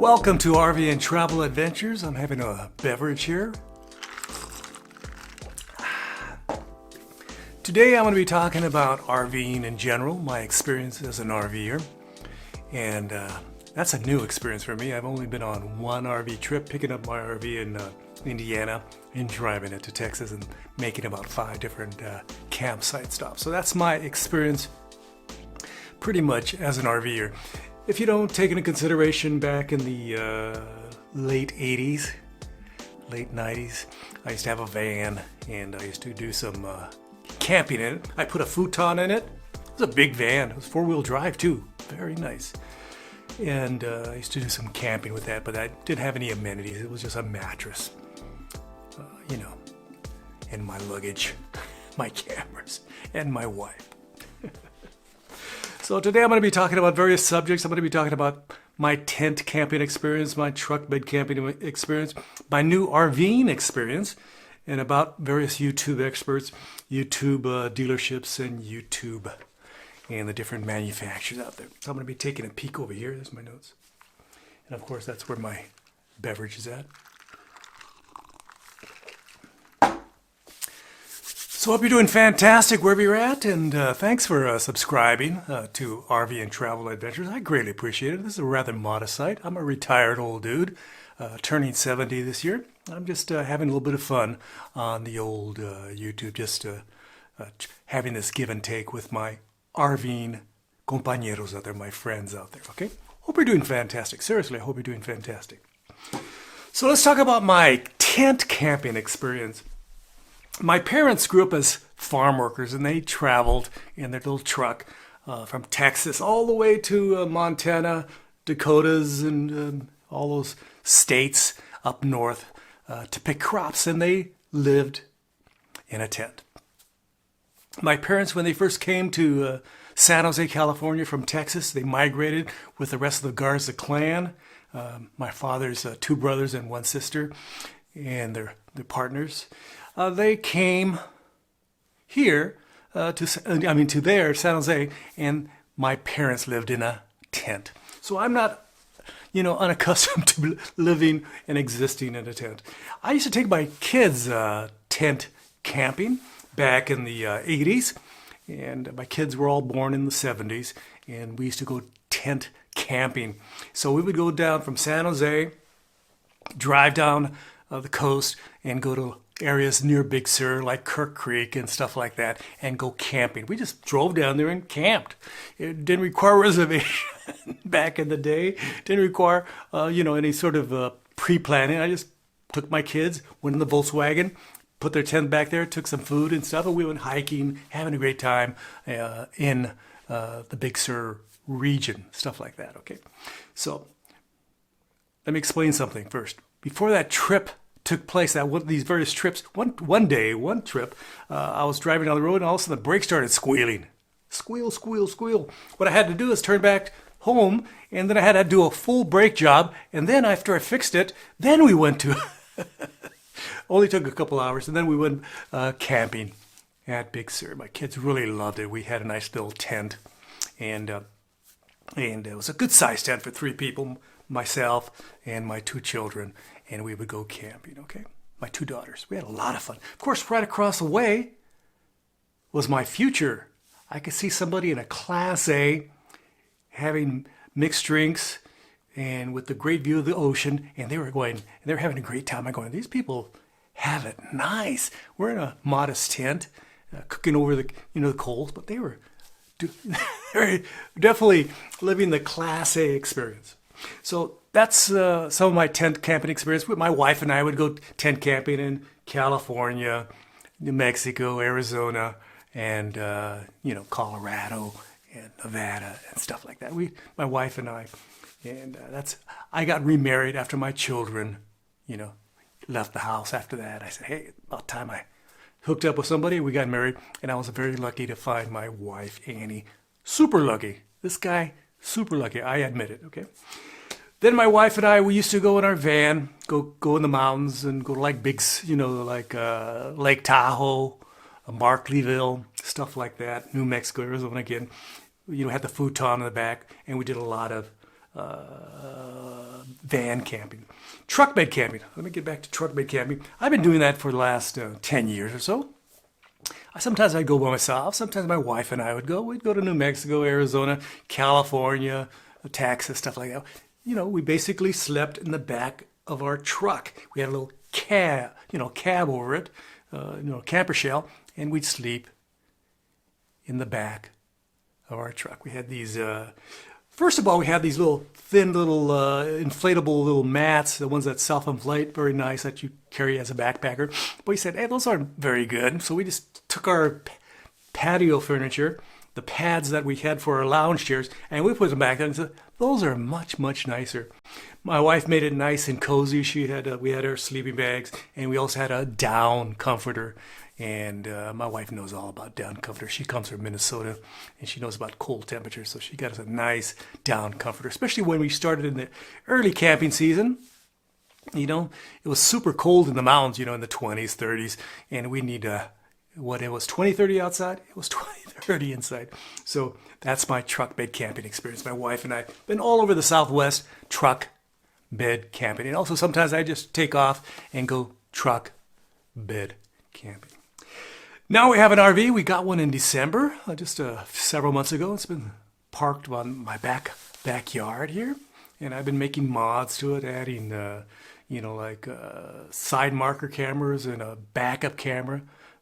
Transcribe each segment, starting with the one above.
Welcome to RV and Travel Adventures. I'm having a beverage here. Today I'm going to be talking about RVing in general, my experience as an RVer. And that's a new experience for me. I've only been on one RV trip, picking up my RV in Indiana and driving it to Texas and making about 5 different campsite stops. So that's my experience pretty much as an RVer. If you don't take into consideration back in the late 80s, late 90s, I used to have a van and I used to do some camping in it. I put a futon in it. It was a big van. It was 4-wheel drive too. Very nice. And I used to do some camping with that, but I didn't have any amenities. It was just a mattress, and my luggage, my cameras, and my wife. So today I'm going to be talking about various subjects. I'm going to be talking about my tent camping experience, my truck bed camping experience, my new RVing experience, and about various YouTube experts, YouTube dealerships, and YouTube and the different manufacturers out there. So I'm going to be taking a peek over here. There's my notes. And of course, that's where my beverage is at. So I hope you're doing fantastic wherever you're at, and thanks for subscribing to RV and Travel Adventures. I greatly appreciate it. This is a rather modest site. I'm a retired old dude, turning 70 this year. I'm just having a little bit of fun on the old YouTube, just having this give and take with my RVing compañeros out there, my friends out there, okay? Hope you're doing fantastic. Seriously, I hope you're doing fantastic. So let's talk about my tent camping experience. My parents grew up as farm workers, and they traveled in their little truck from Texas all the way to Montana, Dakotas, and all those states up north to pick crops, and they lived in a tent. My parents, when they first came to San Jose, California from Texas, they migrated with the rest of the Garza clan. My father's 2 brothers and 1 sister, and their partners. They came here to their San Jose, and my parents lived in a tent. So I'm not, unaccustomed to living and existing in a tent. I used to take my kids tent camping back in the 80s, and my kids were all born in the 70s, and we used to go tent camping. So we would go down from San Jose, drive down the coast, and go to areas near Big Sur, like Kirk Creek and stuff like that, and go camping. We just drove down there and camped. It didn't require reservation back in the day. Didn't require, any sort of pre-planning. I just took my kids, went in the Volkswagen, put their tent back there, took some food and stuff, and we went hiking, having a great time in the Big Sur region, stuff like that, okay? So let me explain something first. Before that trip took place, these various trips, one trip, I was driving down the road, and all of a sudden the brakes started squealing. Squeal, squeal, squeal. What I had to do is turn back home, and then I had to do a full brake job, and then after I fixed it, then we went to... Only took a couple hours, and then we went camping at Big Sur. My kids really loved it. We had a nice little tent, and it was a good-sized tent for 3 people, myself and my 2 children, and we would go camping, okay? My 2 daughters. We had a lot of fun. Of course, right across the way was my future. I could see somebody in a Class A having mixed drinks and with the great view of the ocean, and they were having a great time. I'm going, these people have it nice. We're in a modest tent, cooking over the coals, but they were definitely living the Class A experience. So that's some of my tent camping experience. My wife and I would go tent camping in California, New Mexico, Arizona, and Colorado and Nevada and stuff like that. My wife and I, and I got remarried after my children, left the house after that. I said, hey, about time I hooked up with somebody. We got married, and I was very lucky to find my wife, Annie. Super lucky. This guy, super lucky. I admit it, okay? Then my wife and I, we used to go in our van, go in the mountains and go to like Lake Tahoe, Markleeville, stuff like that, New Mexico, Arizona again. Had the futon in the back, and we did a lot of van camping. Truck bed camping. Let me get back to truck bed camping. I've been doing that for the last 10 years or so. Sometimes I'd go by myself. Sometimes my wife and I would go. We'd go to New Mexico, Arizona, California, Texas, stuff like that. You know, we basically slept in the back of our truck. We had a little cab over it, camper shell, and we'd sleep in the back of our truck. We had these, first of all, we had these little thin little inflatable little mats, the ones that self-inflate, very nice, that you carry as a backpacker. But we said, hey, those aren't very good. So we just took our patio furniture, the pads that we had for our lounge chairs, and we put them back there and said, those are much, much nicer. My wife made it nice and cozy. We had our sleeping bags, and we also had a down comforter. And my wife knows all about down comforter. She comes from Minnesota, and she knows about cold temperatures. So she got us a nice down comforter, especially when we started in the early camping season. You know, it was super cold in the mountains, you know, in the 20s, 30s, and we need what it was 20, 30 outside. It was 20, 30 inside. So that's my truck bed camping experience. My wife and I have been all over the Southwest truck bed camping. And also sometimes I just take off and go truck bed camping. Now we have an RV. We got one in December, just several months ago. It's been parked on my backyard here. And I've been making mods to it, adding, side marker cameras and a backup camera.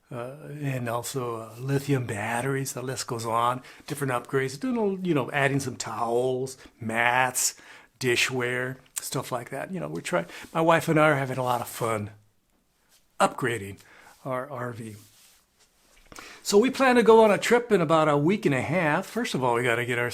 And also lithium batteries. The list goes on. Different upgrades. Adding some towels, mats, dishware, stuff like that. You know, we're trying. My wife and I are having a lot of fun upgrading our RV. So we plan to go on a trip in about a week and a half. First of all, we got to get our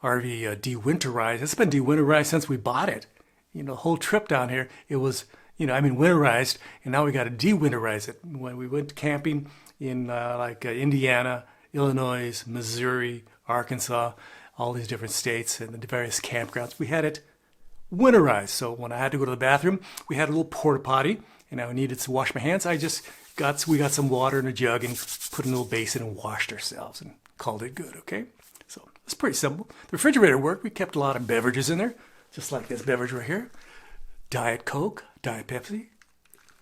RV de-winterized. It's been de-winterized since we bought it. You know, the whole trip down here, it was, winterized, and now we got to de-winterize it. When we went camping in Indiana, Illinois, Missouri, Arkansas, all these different states and the various campgrounds, we had it winterized. So when I had to go to the bathroom, we had a little porta potty, and I needed to wash my hands. We got some water in a jug and put in a little basin and washed ourselves and called it good, okay? So it's pretty simple. The refrigerator worked. We kept a lot of beverages in there, just like this beverage right here. Diet Coke, Diet Pepsi.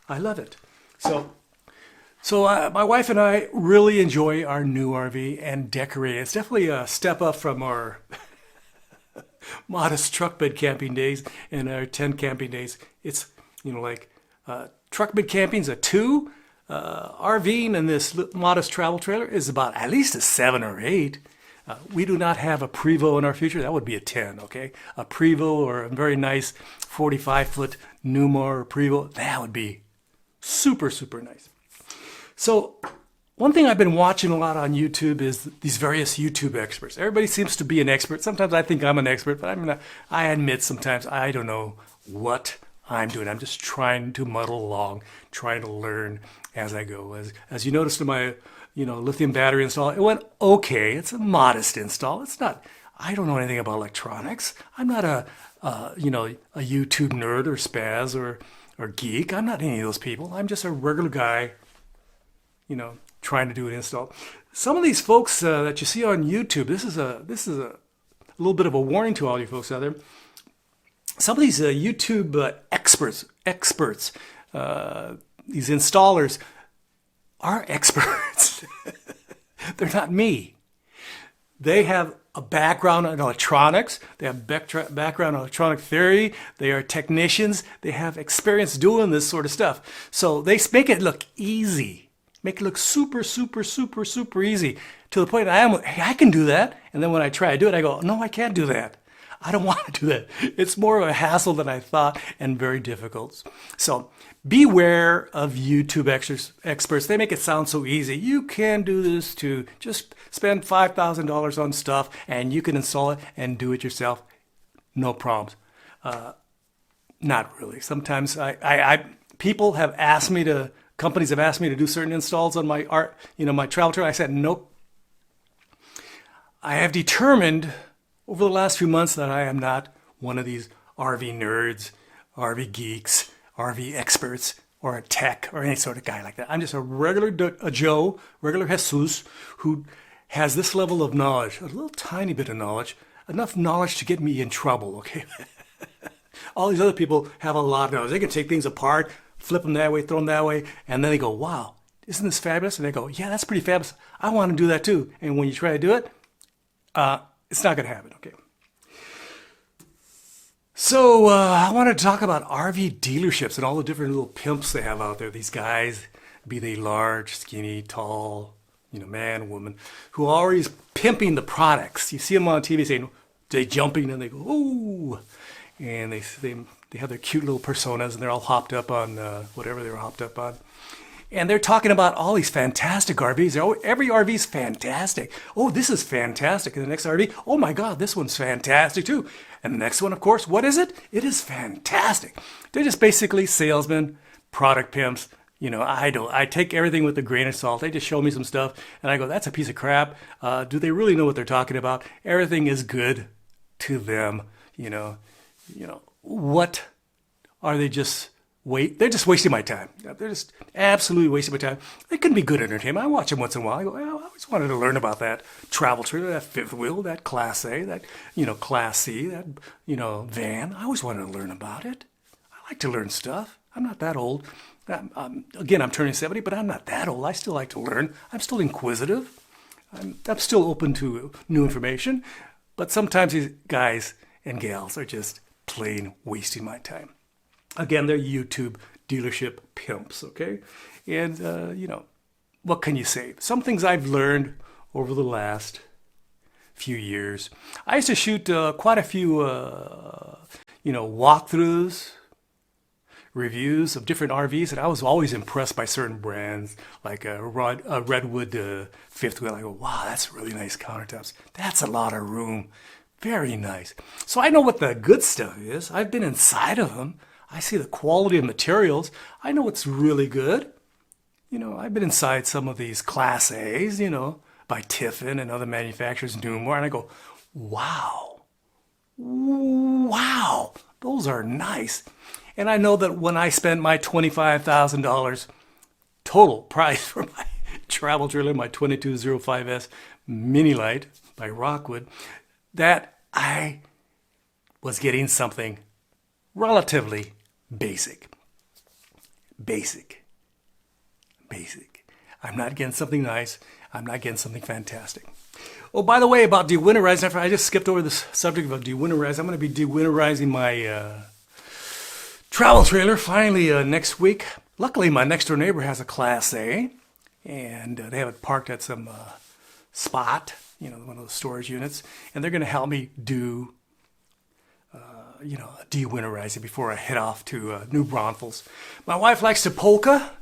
I love it. So my wife and I really enjoy our new RV and decorate it. It's definitely a step up from our modest truck bed camping days and our tent camping days. It's, truck bed camping's a 2. RVing in this modest travel trailer is about at least a 7 or 8. We do not have a Prevost in our future. That would be a 10, okay? A Prevost or a very nice 45-foot Numa or Prevost, that would be super, super nice. So one thing I've been watching a lot on YouTube is these various YouTube experts. Everybody seems to be an expert. Sometimes I think I'm an expert, but I admit sometimes I don't know what I'm doing. I'm just trying to muddle along, trying to learn as I go. As you noticed in my lithium battery install, it went okay. It's a modest install. It's not, I don't know anything about electronics. I'm not a YouTube nerd or spaz or geek. I'm not any of those people. I'm just a regular guy, trying to do an install. Some of these folks that you see on YouTube, this is a little bit of a warning to all you folks out there. Some of these YouTube experts, these installers are experts. They're not me. They have a background in electronics. They have background in electronic theory. They are technicians. They have experience doing this sort of stuff. So they make it look easy. Make it look super, super, super, super easy to the point I can do that. And then when I try to do it, I go, no, I can't do that. I don't want to do that. It's more of a hassle than I thought and very difficult. So beware of YouTube experts. They make it sound so easy. You can do this too. Just spend $5,000 on stuff and you can install it and do it yourself. No problems. Not really. Sometimes companies have asked me to do certain installs on my my travel trailer. I said, nope. I have determined over the last few months that I am not one of these RV nerds, RV geeks, RV experts, or a tech, or any sort of guy like that. I'm just a regular Joe, regular Jesus, who has this level of knowledge, a little tiny bit of knowledge enough knowledge to get me in trouble, okay? All these other people have a lot of knowledge. They can take things apart, flip them that way, throw them that way, and then they go, wow, isn't this fabulous? And they go, yeah, that's pretty fabulous. I want to do that too. And when you try to do it, it's not going to happen, okay? So I wanted to talk about RV dealerships and all the different little pimps they have out there. These guys, be they large, skinny, tall, man, woman, who are always pimping the products. You see them on TV saying, they jumping and they go, ooh. And they have their cute little personas and they're all hopped up on whatever they're hopped up on. And they're talking about all these fantastic RVs. Every RV is fantastic. Oh, this is fantastic. And the next RV, oh my God, this one's fantastic too. And the next one, of course, what is it? It is fantastic. They're just basically salesmen, product pimps. I take everything with a grain of salt. They just show me some stuff and I go, that's a piece of crap. Do they really know what they're talking about? Everything is good to them. What are they just they're just wasting my time. They're just absolutely wasting my time. They can be good entertainment. I watch them once in a while. I go, well, I always wanted to learn about that travel trailer, that fifth wheel, that Class A, that, Class C, that, van. I always wanted to learn about it. I like to learn stuff. I'm not that old. Again, I'm turning 70, but I'm not that old. I still like to learn. I'm still inquisitive. I'm still open to new information. But sometimes these guys and gals are just plain wasting my time. Again, they're YouTube dealership pimps, okay? And, what can you say? Some things I've learned over the last few years. I used to shoot quite a few, walkthroughs, reviews of different RVs, and I was always impressed by certain brands, like a Redwood fifth wheel. I go, wow, that's really nice countertops. That's a lot of room. Very nice. So I know what the good stuff is. I've been inside of them. I see the quality of materials. I know what's really good. I've been inside some of these Class A's, by Tiffin and other manufacturers, Newmore, and I go, wow, those are nice. And I know that when I spent my $25,000 total price for my travel trailer, my 2205S Mini Lite by Rockwood, that I was getting something relatively basic. I'm not getting something nice. I'm not getting something fantastic. Oh, by the way, about dewinterizing, I just skipped over this subject of dewinterizing. I'm going to be dewinterizing my travel trailer finally next week. Luckily, my next door neighbor has a Class A, and they have it parked at some spot, one of those storage units, and they're going to help me do dewinterizing before I head off to New Braunfels. My wife likes to polka.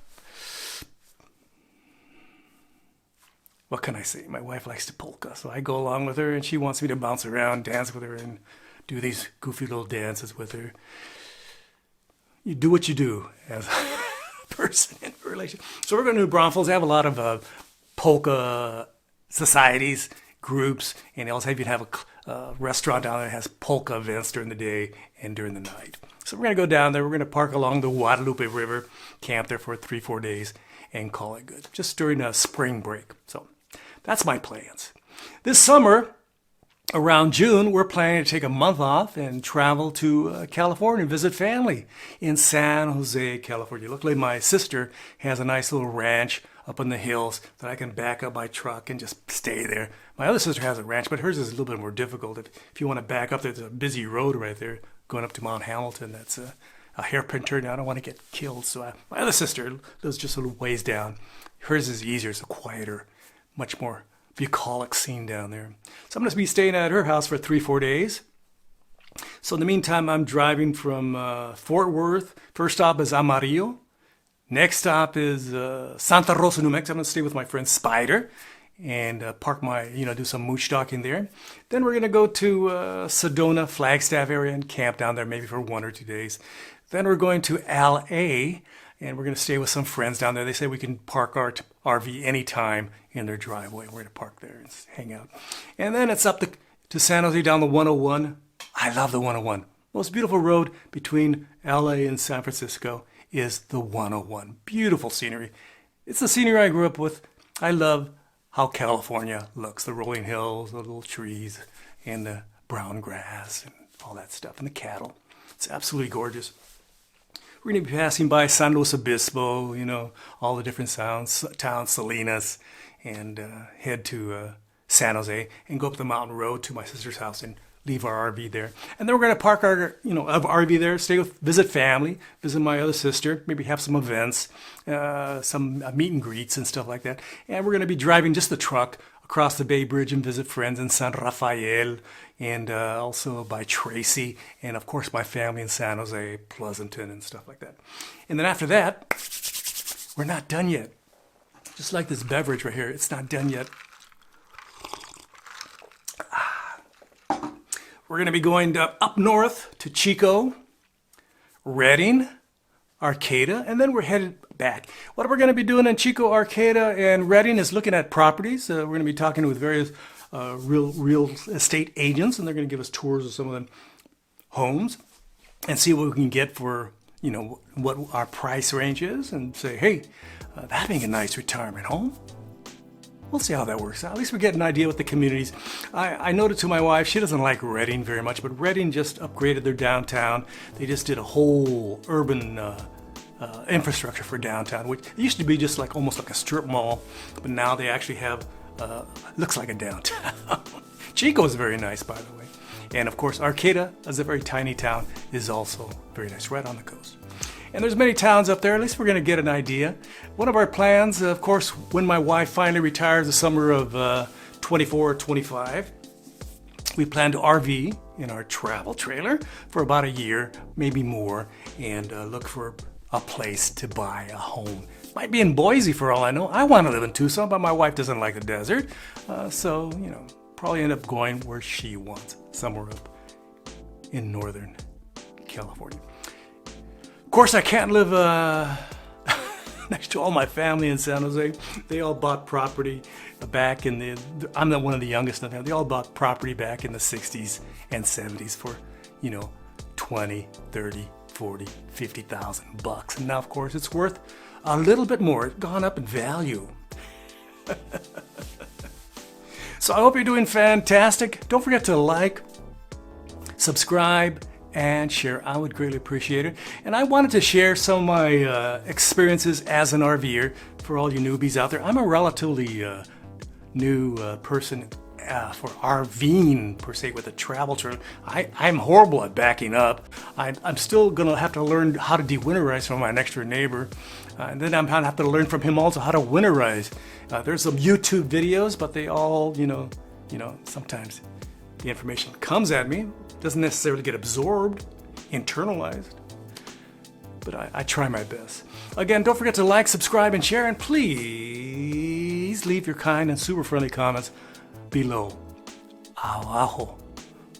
What can I say? My wife likes to polka, so I go along with her, and she wants me to bounce around, dance with her, and do these goofy little dances with her. You do what you do as a person in a relation. So we're going to New Braunfels. They have a lot of polka societies, groups, and they also even have a restaurant down there that has polka events during the day and during the night. So we're going to go down there. We're going to park along the Guadalupe River, camp there for 3-4 days, and call it good, just during a spring break. So that's my plans. This summer, around June, we're planning to take a month off and travel to California and visit family in San Jose, California. Luckily, my sister has a nice little ranch up in the hills that I can back up my truck and just stay there. My other sister has a ranch, but hers is a little bit more difficult. If you want to back up, there's a busy road right there going up to Mount Hamilton. That's a hairpin turn. I don't want to get killed. So my other sister lives just a little ways down. Hers is easier. It's a quieter, much more bucolic scene down there. So I'm going to be staying at her house for 3-4 days. So in the meantime, I'm driving from Fort Worth. First stop is Amarillo. Next stop is Santa Rosa, New Mexico. I'm going to stay with my friend Spider and park my, do some mooch docking there. Then we're going to go to Sedona, Flagstaff area and camp down there maybe for 1 or 2 days. Then we're going to LA and we're going to stay with some friends down there. They say we can park our RV anytime in their driveway. We're going to park there and hang out. And then it's up to San Jose down the 101. I love the 101. Most beautiful road between LA and San Francisco is the 101. Beautiful scenery. It's the scenery I grew up with. I love how California looks. The rolling hills, the little trees, and the brown grass and all that stuff, and the cattle. It's absolutely gorgeous. We're going to be passing by San Luis Obispo, all the different towns, Salinas, and head to San Jose and go up the mountain road to my sister's house and leave our RV there. And then we're going to park our, RV there, visit family, visit my other sister, maybe have some events, some meet and greets and stuff like that. And we're going to be driving just the truck across the Bay Bridge and visit friends in San Rafael and also by Tracy, and of course my family in San Jose, Pleasanton, and stuff like that. And then after that, we're not done yet. Just like this beverage right here, it's not done yet. We're going to be going up north to Chico, Redding, Arcata, and then we're headed back. What we're going to be doing in Chico, Arcata, and Redding is looking at properties. We're going to be talking with various real estate agents, and they're going to give us tours of some of them homes and see what we can get for, what our price range is, and say, hey, that'd make a nice retirement home. We'll see how that works out. At least we get an idea what the communities. I noted to my wife, she doesn't like Redding very much, but Redding just upgraded their downtown. They just did a whole urban infrastructure for downtown, which used to be just like almost like a strip mall, but now they actually have, looks like a downtown. Chico is very nice, by the way. And of course, Arcata, as a very tiny town, is also very nice, right on the coast. And there's many towns up there. At least we're going to get an idea. One of our plans, of course, when my wife finally retires the summer of 24 or 25, we plan to RV in our travel trailer for about a year, maybe more, and look for a place to buy a home. Might be in Boise for all I know. I want to live in Tucson, but my wife doesn't like the desert. So, probably end up going where she wants, somewhere up in Northern California. Of course, I can't live next to all my family in San Jose. They all bought property back in I'm not one of the youngest of them. They all bought property back in the 60s and 70s for, 20, 30, 40, 50,000 bucks. And now, of course, it's worth a little bit more. It's gone up in value. So I hope you're doing fantastic. Don't forget to like, subscribe, and share. I would greatly appreciate it. And I wanted to share some of my experiences as an RVer for all you newbies out there. I'm a relatively new person for RVing per se with a travel trailer. I'm horrible at backing up. I'm still going to have to learn how to de-winterize from my next door neighbor. And then I'm going to have to learn from him also how to winterize. There's some YouTube videos, but they all, sometimes the information comes at me. Doesn't necessarily get absorbed, internalized, but I try my best. Again, don't forget to like, subscribe, and share, and please leave your kind and super friendly comments below. Abajo.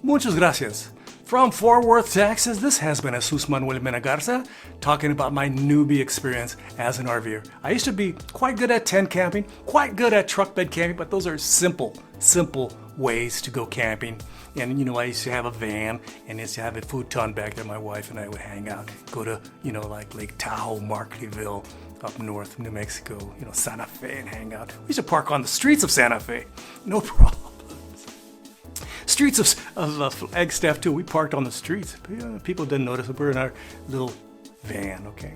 Muchas gracias. From Fort Worth, Texas, this has been Jesus Manuel Mena Garza talking about my newbie experience as an RVer. I used to be quite good at tent camping, quite good at truck bed camping, but those are simple ways to go camping. And, I used to have a van and used to have a futon back there. My wife and I would hang out, go to, like Lake Tahoe, Margaretville, up north, New Mexico, Santa Fe, and hang out. We used to park on the streets of Santa Fe. No problems. Streets of Flagstaff, too. We parked on the streets. People didn't notice. We were in our little van, okay?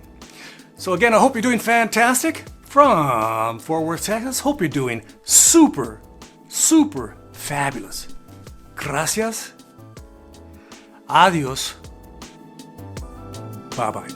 So, again, I hope you're doing fantastic. From Fort Worth, Texas, hope you're doing super fabulous. Gracias. Adios. Bye-bye.